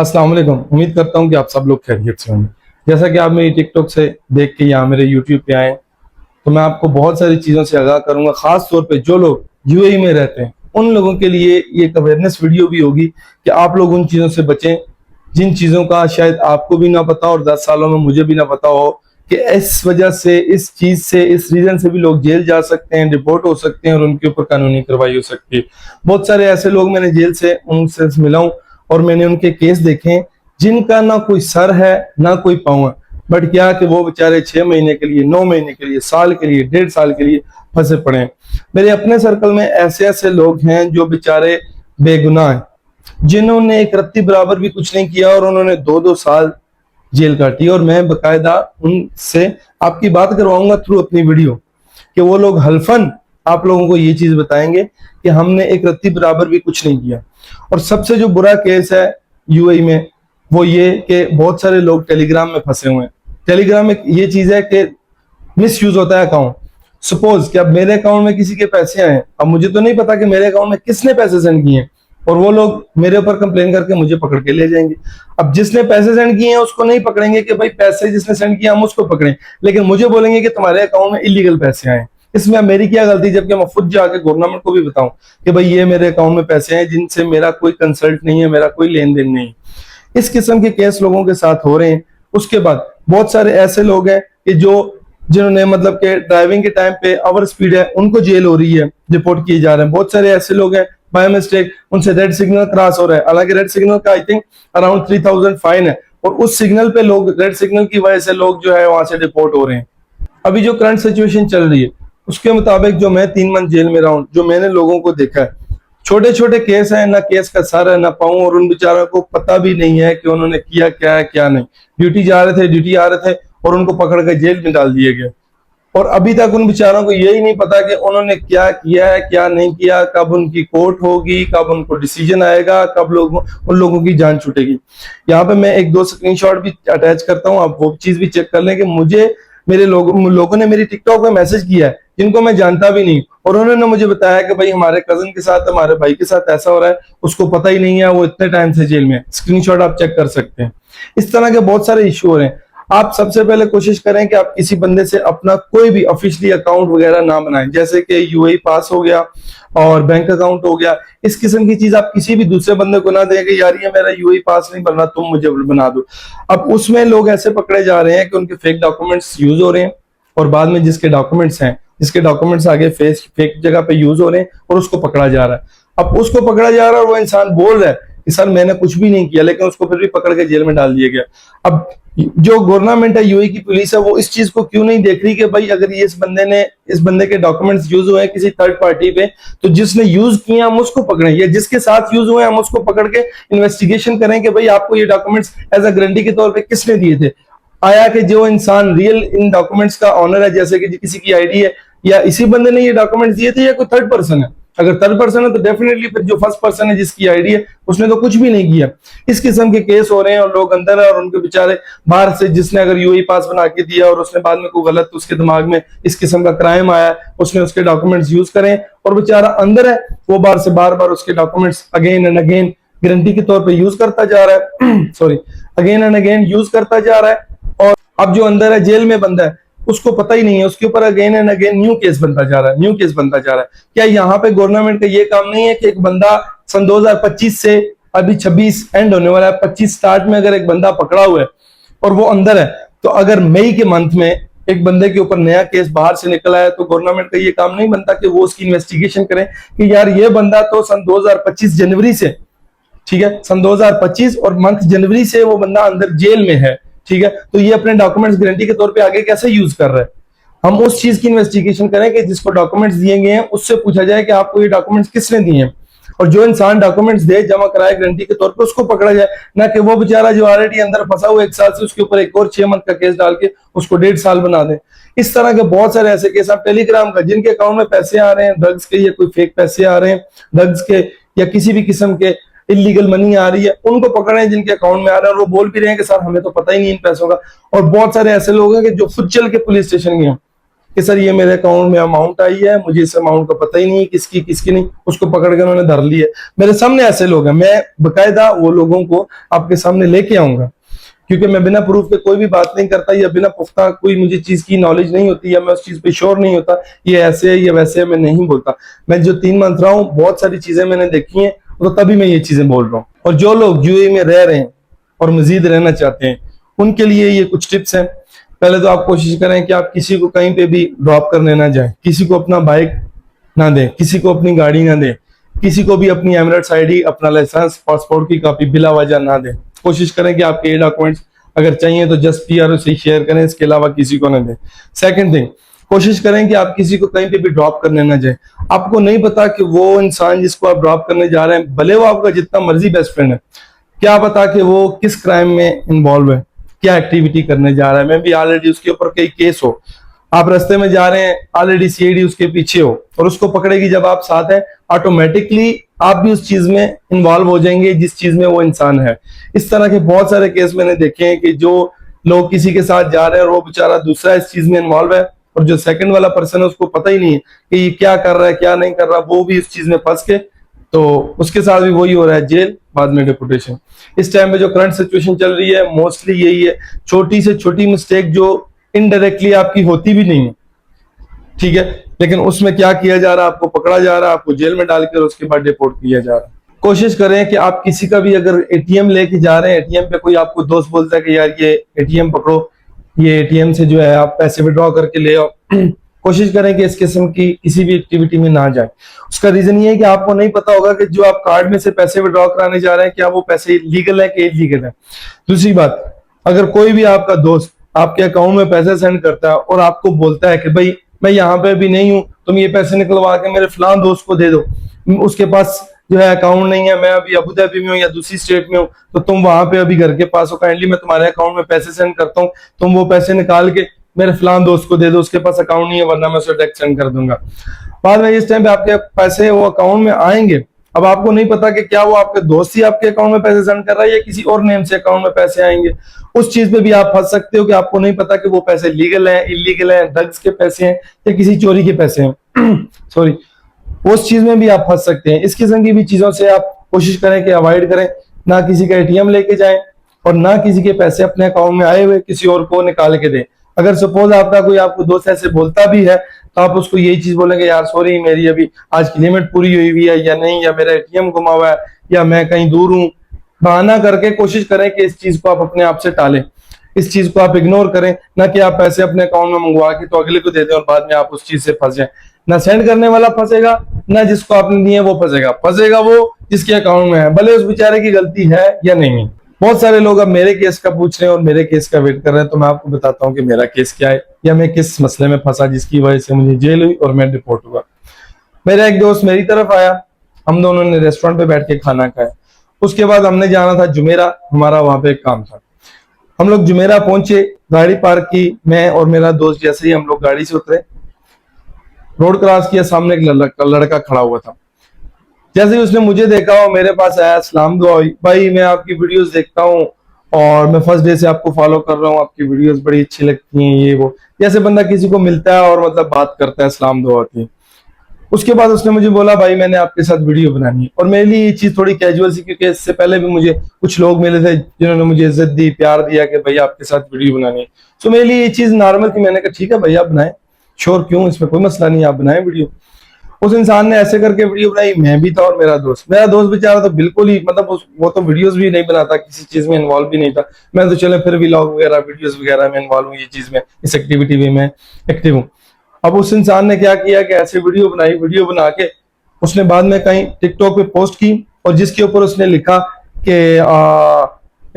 अस्सलाम वालेकुम। उम्मीद करता हूँ कि आप सब लोग खैरियत से होंगे। जैसा कि आप मेरी टिकटॉक से देख के यहाँ मेरे यूट्यूब पे आए, तो मैं आपको बहुत सारी चीज़ों से आगाह करूंगा। खास तौर पे जो लोग यूएई में रहते हैं उन लोगों के लिए ये एक अवेयरनेस वीडियो भी होगी कि आप लोग उन चीज़ों से बचें जिन चीज़ों का शायद आपको भी ना पता और 10 सालों में मुझे भी ना पता हो कि इस वजह से, इस चीज़ से, इस रीजन से भी लोग जेल जा सकते हैं, डिपोर्ट हो सकते हैं और उनके ऊपर कानूनी कार्रवाई हो सकती है। बहुत सारे ऐसे लोग मैंने जेल से उनसे मिला हूं और मैंने उनके केस देखे हैं जिनका ना कोई सर है ना कोई पाँव है, बट क्या कि वो बेचारे 6 महीने के लिए, 9 महीने के लिए, साल के लिए, 1.5 साल के लिए फंसे पड़े हैं। मेरे अपने सर्कल में ऐसे ऐसे लोग हैं जो बेचारे बेगुनाह हैं, जिन्होंने एक रत्ती बराबर भी कुछ नहीं किया और उन्होंने 2-2 साल जेल काटी। और मैं बकायदा उनसे आपकी बात करवाऊंगा थ्रू अपनी वीडियो कि वो लोग हल्फन आप लोगों को ये चीज बताएंगे कि हमने एक रत्ती बराबर भी कुछ नहीं किया। और सबसे जो बुरा केस है यूएई में वो ये कि बहुत सारे लोग टेलीग्राम में फंसे हुए हैं। टेलीग्राम में ये चीज है कि मिस यूज होता है अकाउंट। सपोज कि अब मेरे अकाउंट में किसी के पैसे आए, अब मुझे तो नहीं पता कि मेरे अकाउंट में किसने पैसे सेंड किए, और वो लोग मेरे ऊपर कंप्लेन करके मुझे पकड़ के ले जाएंगे। अब जिसने पैसे सेंड किए हैं उसको नहीं पकड़ेंगे कि भाई पैसे जिसने सेंड किया हम उसको पकड़ें, लेकिन मुझे बोलेंगे कि तुम्हारे अकाउंट में इलीगल पैसे आए। इसमें अब मेरी क्या गलती, जबकि मैं खुद जाके गवर्नमेंट को भी बताऊं कि भाई ये मेरे अकाउंट में पैसे हैं जिनसे मेरा कोई कंसल्ट नहीं है, मेरा कोई लेन देन नहीं। इस किस्म के केस लोगों के साथ हो रहे हैं। उसके बाद बहुत सारे ऐसे लोग हैं कि जिन्होंने मतलब कि ड्राइविंग के टाइम पे ओवर स्पीड है उनको जेल हो रही है, रिपोर्ट किए जा रहे हैं। बहुत सारे ऐसे लोग हैं बाय मिस्टेक उनसे रेड सिग्नल क्रॉस हो रहा है, हालांकि रेड सिग्नल का आई थिंक अराउंड 3000 फाइन है, और उस सिग्नल पे लोग, रेड सिग्नल की वजह से लोग जो है वहां से डिपोर्ट हो रहे हैं। अभी जो करंट सिचुएशन चल रही है उसके मुताबिक जो मैं 3 मंथ जेल में रहा हूं, जो मैंने लोगों को देखा है, छोटे छोटे केस है, ना केस का सर है ना पाऊं, और उन बेचारों को पता भी नहीं है कि उन्होंने किया क्या है क्या नहीं। ड्यूटी जा रहे थे, ड्यूटी आ रहे थे और उनको पकड़ कर जेल में डाल दिए गए। और अभी तक उन बेचारों को यही नहीं पता कि उन्होंने क्या किया है क्या नहीं किया, कब उनकी कोर्ट होगी, कब उनको डिसीजन आएगा, कब उन लोगों की जान छूटेगी। यहाँ पे मैं 1-2 स्क्रीनशॉट भी अटैच करता हूँ, आप वो चीज भी चेक कर लें कि मुझे मेरे लोगों ने मेरी टिकटॉक में मैसेज किया है जिनको मैं जानता भी नहीं, और उन्होंने मुझे बताया कि भाई हमारे कजन के साथ, हमारे भाई के साथ ऐसा हो रहा है, उसको पता ही नहीं है, वो इतने टाइम से जेल में है। स्क्रीनशॉट आप चेक कर सकते हैं। इस तरह के बहुत सारे इश्यू हो रहे हैं। आप सबसे पहले कोशिश करें कि आप किसी बंदे से अपना कोई भी ऑफिशियली अकाउंट वगैरह ना बनाएं, जैसे कि यूएई पास हो गया और बैंक अकाउंट हो गया। इस किस्म की चीज आप किसी भी दूसरे बंदे को ना दें कि यार ये मेरा यूएई पास नहीं बन रहा, तुम मुझे बना दो। अब उसमें लोग ऐसे पकड़े जा रहे हैं कि उनके फेक डॉक्यूमेंट्स यूज हो रहे हैं, और बाद में जिसके डॉक्यूमेंट्स आगे फेक जगह पे यूज हो रहे हैं और उसको पकड़ा जा रहा है। अब उसको पकड़ा जा रहा है और वो इंसान बोल रहा है कि सर मैंने कुछ भी नहीं किया, लेकिन उसको फिर भी पकड़ के जेल में डाल दिया गया। अब जो गवर्नमेंट है, यूएई की पुलिस है, वो इस चीज को क्यों नहीं देख रही कि भाई अगर ये इस बंदे के डॉक्यूमेंट्स यूज हुए हैं किसी थर्ड पार्टी पे, तो जिसने यूज किया हम उसको पकड़ें, या जिसके साथ यूज हुए हम उसको पकड़ के इन्वेस्टिगेशन करें कि भाई आपको ये डॉक्यूमेंट्स एज अ गारंटी के तौर पे किसने दिए थे। आया कि जो इंसान रियल इन डॉक्यूमेंट्स का ऑनर है, जैसे कि किसी की आईडी है, या इसी बंदे ने ये डॉक्यूमेंट्स दिए थे, या कोई थर्ड पर्सन है। अगर थर्ड पर्सन है तो डेफिनेटली फिर जो फर्स्ट पर्सन है जिसकी आईडी है उसने तो कुछ भी नहीं किया। इस किस्म के केस हो रहे हैं और लोग अंदर है, और उनके बेचारे बाहर से, जिसने अगर यूएई पास बना के दिया और उसने बाद में कोई गलत उसके दिमाग में इस किस्म का क्राइम आया, उसने उसके डॉक्यूमेंट्स यूज करें, और बेचारा अंदर है, वो बाहर से बार बार उसके documents again and again guarantee के तौर पर यूज करता जा रहा है sorry, again and again use करता जा रहा है। और अब जो अंदर है, जेल में बंदा है, उसको पता ही नहीं है, उसके ऊपर again and again new case बनता जा रहा है, न्यू केस बनता जा रहा है। क्या यहाँ पे गवर्नमेंट का ये काम नहीं है कि एक बंदा सन 2025 से, अभी 26 एंड होने वाला है, 25 स्टार्ट में अगर एक बंदा पकड़ा हुआ है और वो अंदर है, तो अगर मई के मंथ में एक बंदे के ऊपर नया केस बाहर से निकला है, तो गवर्नमेंट का ये काम नहीं बनता कि वो उसकी इन्वेस्टिगेशन करें कि यार ये बंदा तो सन 2025 जनवरी से, ठीक है, सन 2025 और मंथ जनवरी से वो बंदा अंदर जेल में है, ठीक है, तो ये अपने डॉक्यूमेंट्स गारंटी के तौर पे आगे कैसे यूज कर रहा है। हम उस चीज की इन्वेस्टिगेशन करें कि जिसको डॉक्यूमेंट्स दिए गए हैं उससे पूछा जाए कि आपको ये डॉक्यूमेंट्स किसने दिए हैं, और जो इंसान डॉक्यूमेंट्स दे, जमा कराए गारंटी के तौर पे, उसको पकड़ा जाए, ना कि वो बेचारा जो ऑलरेडी अंदर फंसा हुआ 1 साल से, उसके ऊपर एक और 6 मंथ का केस डाल के उसको 1.5 साल बना दे। इस तरह के बहुत सारे ऐसे केस आप टेलीग्राम का, जिनके अकाउंट में पैसे आ रहे हैं ड्रग्स के, या कोई फेक पैसे आ रहे हैं ड्रग्स के, या किसी भी किस्म के इलीगल मनी आ रही है, उनको पकड़े जिनके अकाउंट में आ रहा है, और वो बोल भी रहे हैं कि सर हमें तो पता ही नहीं इन पैसों का। और बहुत सारे ऐसे लोग हैं कि जो खुद चल के पुलिस स्टेशन गए, कि सर ये मेरे अकाउंट में अमाउंट आई है, मुझे इस अमाउंट का पता ही नहीं किसकी किसकी नहीं, उसको पकड़ के उन्होंने धर लिया। मेरे सामने ऐसे लोग हैं, मैं बकायदा वो लोगों को आपके सामने लेके आऊंगा, क्योंकि मैं बिना प्रूफ के कोई भी बात नहीं करता, या बिना पुख्ता कोई मुझे चीज की नॉलेज नहीं होती, या मैं उस चीज पे श्योर नहीं होता ये ऐसे है ये वैसे है, मैं नहीं बोलता। मैं जो 3 मंथ रहा हूँ, बहुत सारी चीजें मैंने देखी हैं, तो तभी मैं ये चीजें बोल रहा हूँ। और जो लोग यूएई में रह रहे हैं और मजीद रहना चाहते हैं, उनके लिए ये कुछ टिप्स हैं। पहले तो आप कोशिश करें कि आप किसी को कहीं पे भी ड्रॉप करने ना जाएं, किसी को अपना बाइक ना दें, किसी को अपनी गाड़ी ना दें, किसी को भी अपनी एमिरेट्स आईडी, अपना लाइसेंस, पासपोर्ट की कॉपी बिला वजह ना दें। कोशिश करें कि आपके ये डॉक्यूमेंट्स अगर चाहिए तो जस्ट पीआरओ से शेयर करें, इसके अलावा किसी को ना दें। सेकंड थिंग, कोशिश करें कि आप किसी को कहीं पे भी ड्रॉप करने ना जाए। आपको नहीं पता कि वो इंसान जिसको आप ड्रॉप करने जा रहे हैं, भले वो आपका जितना मर्जी बेस्ट फ्रेंड है, क्या पता कि वो किस क्राइम में इन्वॉल्व है, क्या एक्टिविटी करने जा रहा है। मैं भी ऑलरेडी उसके ऊपर कई केस हो, आप रास्ते में जा रहे हैं, ऑलरेडी सीआईडी उसके पीछे हो और उसको पकड़ेगी जब आप साथ हैं, ऑटोमेटिकली आप भी उस चीज में इन्वॉल्व हो जाएंगे जिस चीज में वो इंसान है। इस तरह के बहुत सारे केस मैंने देखे हैं कि जो लोग किसी के साथ जा रहे हैं और वो बेचारा दूसरा इस चीज में इन्वॉल्व है, और जो सेकंड वाला पर्सन है उसको पता ही नहीं है कि ये क्या कर रहा है क्या नहीं कर रहा, वो भी इस चीज में फंस के, तो उसके साथ भी वही हो रहा है, जेल बाद में डिपोटेशन। इस टाइम पे जो करंट सिचुएशन चल रही है मोस्टली यही है, छोटी से छोटी मिस्टेक जो इनडायरेक्टली आपकी होती भी नहीं है, ठीक है, लेकिन उसमें क्या किया जा रहा है, आपको पकड़ा जा रहा है, आपको जेल में डालकर उसके बाद डिपोर्ट किया जा रहा है। कोशिश करें कि आप किसी का भी अगर एटीएम लेके जा रहे हैं, एटीएम पे कोई आपको दोस्त बोलता है कि यार ये एटीएम पकड़ो, ये एटीएम से जो है आप पैसे विड्रॉ करके ले आओ, कोशिश करें कि इस किस्म की किसी भी एक्टिविटी में ना जाए। उसका रीजन ये है कि आपको नहीं पता होगा कि जो आप कार्ड में से पैसे विड्रॉ कराने जा रहे हैं क्या वो पैसे लीगल है कि इलीगल है। दूसरी बात, अगर कोई भी आपका दोस्त आपके अकाउंट में पैसे सेंड करता है और आपको बोलता है कि भाई मैं यहाँ पे भी नहीं हूँ, तुम ये पैसे निकलवा के मेरे फलां दोस्त को दे दो, उसके पास जो है अकाउंट नहीं है, मैं अभी अबू धाबी में हूँ या दूसरी स्टेट में हूँ, तो तुम वहां पे अभी घर के पास हो, काइंडली मैं तुम्हारे अकाउंट में पैसे सेंड करता हूँ, तुम वो पैसे निकाल के मेरे फलां दोस्त को दे दो, उसके पास अकाउंट नहीं है वरना मैं उसे डायरेक्ट सेंड कर दूंगा। बाद में इस टाइम पे आपके पैसे वो अकाउंट में आएंगे, अब आपको नहीं पता कि क्या वो आपके दोस्त ही आपके अकाउंट में पैसे सेंड कर रहा है या किसी और नेम से अकाउंट में पैसे आएंगे। उस चीज पे भी आप फंस सकते हो कि आपको नहीं पता कि वो पैसे लीगल हैं, इलीगल हैं, ड्रग्स के पैसे हैं या किसी चोरी के पैसे हैं सॉरी, उस चीज में भी आप फंस सकते हैं। इस किस्म की भी चीजों से आप कोशिश करें कि अवॉइड करें, ना किसी का एटीएम लेके जाएं और ना किसी के पैसे अपने अकाउंट में आए हुए किसी और को निकाल के दें। अगर सपोज आपका कोई आपको दोस्त ऐसे बोलता भी है तो आप उसको यही चीज बोलेंगे, यार सॉरी मेरी अभी आज की लिमिट पूरी हुई है या नहीं, या मेरा एटीएम गुमा हुआ है या मैं कहीं दूर हूँ, बहाना करके कोशिश करें कि इस चीज को आप अपने आप से टालें, इस चीज को आप इग्नोर करें, ना कि आप पैसे अपने अकाउंट में मंगवा के तो अगले को दे दें और बाद में आप उस चीज से फंस जाए। ना सेंड करने वाला फंसेगा, ना जिसको आपने दिए वो फंसेगा, फंसेगा वो जिसके अकाउंट में है, भले उस बेचारे की गलती है या नहीं। बहुत सारे लोग अब मेरे केस का पूछ रहे हैं और मेरे केस का वेट कर रहे हैं, तो मैं आपको बताता हूँ कि मेरा केस क्या है या मैं किस मसले में फंसा जिसकी वजह से मुझे जेल हुई और मैं डिपोर्ट हुआ। मेरा एक दोस्त मेरी तरफ आया, हम दोनों ने रेस्टोरेंट पे बैठ के खाना खाया, उसके बाद हमने जाना था जुमेरा, हमारा वहां पे एक काम था। हम लोग जुमेरा पहुंचे, गाड़ी पार्क की, मैं और मेरा दोस्त जैसे ही हम लोग गाड़ी से उतरे, रोड क्रॉस किया, सामने एक लड़का खड़ा हुआ था। जैसे ही उसने मुझे देखा और मेरे पास आया, सलाम दुआ हुई, भाई मैं आपकी वीडियोस देखता हूँ और मैं फर्स्ट डे से आपको फॉलो कर रहा हूँ, आपकी वीडियोस बड़ी अच्छी लगती हैं, ये वो, जैसे बंदा किसी को मिलता है और मतलब बात करता है, सलाम दुआ होती है। उसके बाद उसने मुझे बोला, भाई मैंने आपके साथ वीडियो बनानी है। और मेरे लिए ये चीज थोड़ी कैजुअल सी, क्योंकि इससे पहले भी मुझे कुछ लोग मिले थे जिन्होंने मुझे इज्जत दी, प्यार दिया कि भाई आपके साथ वीडियो बनानी है। तो मेरे लिए ये चीज नॉर्मल थी, मैंने कहा ठीक है भैया बनाए, श्योर, क्यों, इसमें कोई मसला नहीं, आप बनाए वीडियो। उस इंसान ने ऐसे करके वीडियो बनाई, मैं भी था और मेरा दोस्त बेचारा तो बिल्कुल ही मतलब वो तो वीडियोस भी नहीं बनाता, किसी चीज में इन्वॉल्व भी नहीं था। मैं तो चले फिर व्लॉग वगैरह वीडियोस वगैरह में इन्वॉल्व हूँ, ये चीज में, इस एक्टिविटी में मैं एक्टिव हूँ। अब उस इंसान ने क्या किया कि ऐसे वीडियो बनाई, वीडियो बना के उसने बाद में कहीं टिकटॉक पे पोस्ट की और जिसके ऊपर उसने लिखा कि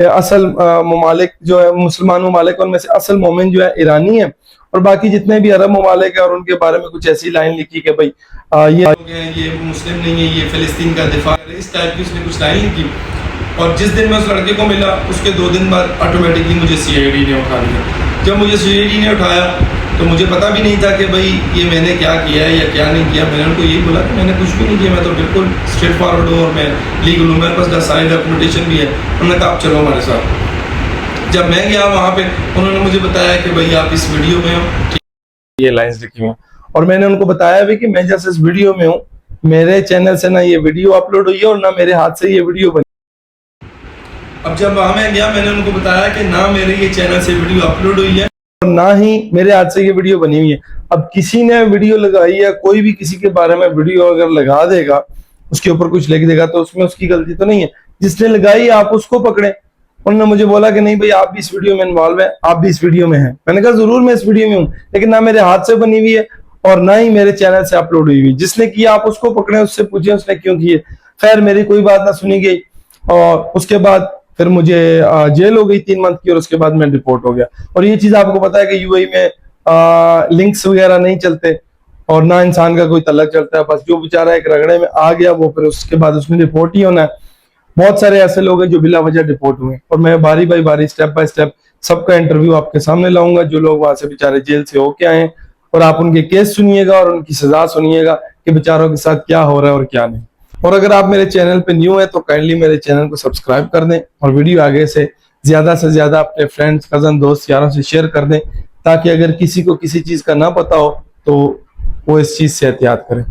असल ममालिक जो है मुसलमान ममालिक, उनमें से असल मोमिन जो है ईरानी है और बाकी जितने भी अरब ममालिक है, और उनके बारे में कुछ ऐसी लाइन लिखी कि भाई ये मुस्लिम नहीं है, ये फिलिस्तीन का दिफा है, इस टाइप की उसने कुछ लाइन लिखी। और जिस दिन मैं उस लड़के को मिला उसके 2 दिन बाद ऑटोमेटिकली मुझे सीआईडी ने उठा लिया। जब मुझे सीआईडी ने उठाया तो मुझे पता भी नहीं था कि भाई ये मैंने क्या किया है या क्या नहीं किया। मैंने उनको यही बोला कि मैंने कुछ भी नहीं किया, मैं तो बिल्कुल स्ट्रेट फॉरवर्ड हूँ और मैं लीगल हूँ, मेरे पास सारी डॉक्यूमेंटेशन भी है। उन्होंने कहा आप चलो हमारे साथ। जब मैं गया वहाँ पे उन्होंने मुझे बताया कि भाई आप इस वीडियो में हो। ये लाइंस लिखी हुई हैं। और मैंने उनको बताया भी कि मैं जैसे इस वीडियो में हूँ, मेरे चैनल से ना ये वीडियो अपलोड हुई है और ना मेरे हाथ से ये वीडियो बनी। अब जब वहां मैं गया, मैंने उनको बताया कि ना मेरे ये चैनल से वीडियो अपलोड हुई है और ना ही मेरे हाथ से ये वीडियो बनी हुई है। अब किसी ने वीडियो लगाई है, कोई भी किसी के बारे में वीडियो अगर लगा देगा, उसके ऊपर कुछ लिख देगा, तो उसमें उसकी गलती तो नहीं है। जिसने लगाई आप उसको पकड़े। उन्होंने मुझे बोला कि नहीं भाई, आप भी इस वीडियो में इन्वॉल्व है, आप भी इस वीडियो में हैं। मैंने कहा जरूर मैं इस वीडियो में हूँ, लेकिन ना मेरे हाथ से बनी हुई है और ना ही मेरे चैनल से अपलोड हुई हुई। जिसने किया आप उसको पकड़े, उससे पूछे उसने क्यों किए। खैर मेरी कोई बात ना सुनी गई और उसके बाद फिर मुझे जेल हो गई 3 मंथ की और उसके बाद मैं डिपोर्ट हो गया। और ये चीज आपको पता है कि यूएई में लिंक्स वगैरह नहीं चलते और ना इंसान का कोई तलक चलता है। बस जो बेचारा एक रगड़े में आ गया वो फिर उसके बाद उसने डिपोर्ट ही होना है। बहुत सारे ऐसे लोग हैं जो बिला वजह डिपोर्ट हुए और मैं बारी बाई बारी स्टेप बाय स्टेप सबका इंटरव्यू आपके सामने लाऊंगा, जो लोग वहां से बेचारे जेल से होके आए, और आप उनके केस सुनिएगा और उनकी सजा सुनिएगा कि बेचारों के साथ क्या हो रहा है और क्या नहीं। और अगर आप मेरे चैनल पे न्यू है तो काइंडली मेरे चैनल को सब्सक्राइब कर दें और वीडियो आगे से ज्यादा अपने फ्रेंड्स, कजन, दोस्त, यारों से शेयर कर दें, ताकि अगर किसी को किसी चीज का ना पता हो तो वो इस चीज से एहतियात करें।